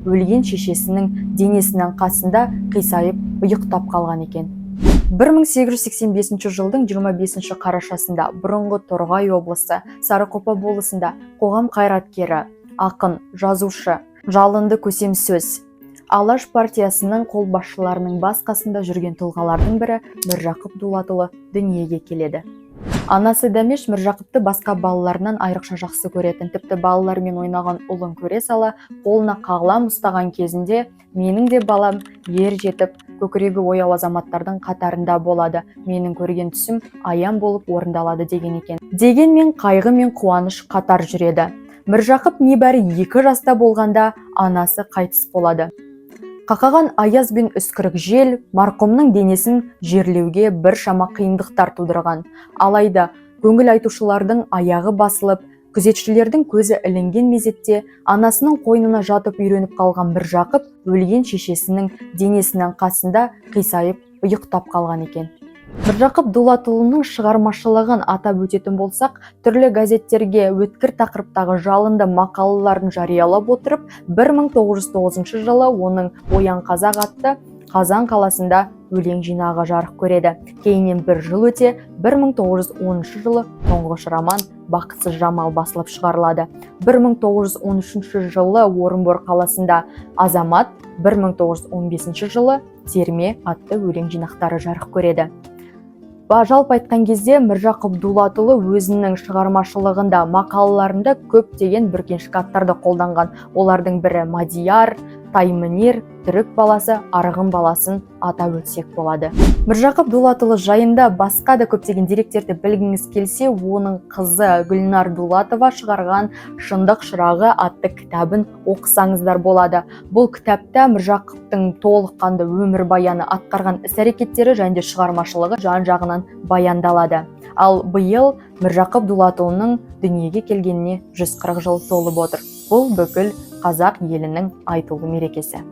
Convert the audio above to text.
өлген шешесінің денесінің қасында қисайып ұйықтап қалған екен. 1885 жылдың 25 қарашасында бұрынғы Торғай облысы Сарықопа болысында қоғам қайраткері, ақын, жазушы, жалынды көсемсөз Алаш партиясының қолбасшыларының бас қасында жүрген тұлғалардың бірі Міржақып Дулатұлы дүниеге келеді. Анасы Дәмеш Міржақыпты басқа балаларынан айрықша жақсы көретін, тіпті балалармен ойнаған ұлын көре сала, қолына қағылам ұстаған кезінде менің де балам ер жетіп, көкірегі ояу азаматтардың қатарында болады, менің көрген түсім аян болып орындалады деген екен. Дегенмен қайғы мен қуаныш қатар жүреді. Міржақып небәрі 2 жаста болғанда анасы қайтыс болады. Қақаған аяз бен үскірік жел марқұмның денесін жерлеуге біршама қиындықтар тудырған. Алайда көңіл айтушылардың аяғы басылып, күзетшілердің көзі ілінген мезетте анасының қойнына жатып үйреніп қалған Міржақып өлген шешесінің денесінің қасында қисайып ұйықтап қалған екен. Міржақып Дулатұлының шығармашылығын атап өтетін болсақ, түрлі газеттерге өткір тақырыптағы жалынды мақалаларын жариялап отырып, 1909 жылы оның Оян қазақ атты Қазан қаласында өлең жинағы жарық көреді. Кейіннен бір жыл өте, 1910 жылы тұңғыш роман Бақытсыз жамал басылып шығарылады. 1913 жылы Орынбор қаласында Азамат, 1915 жылы Терме атты өлең жинақтары жарық көреді. Жалпы айтқан кезде Міржақып Дулатұлы өзінің шығармашылығында, мақалаларында көптеген бүркеншік аттарды қолданған. Олардың бірі Мадияр, Таймөнер, Түрік баласы, Арғын баласын атап өтсек болады. Міржақып Дулатұлы жайында басқа да көптеген деректерді білгіңіз келсе, оның қызы Гүлнар Дулатова шығарған Шындық шырағы атты кітабын оқысаңыздар болады. Бұл кітапта Міржақыптың толыққанды өмірбаяны, атқарған іс-әрекеттері және шығармашылығы жан-жағынан баяндалады. Ал биыл Міржақып Дулатұлының дүниеге келгеніне 140 жыл толып отыр. Бұл бүкіл қазақ елінің айтулы мерекесі.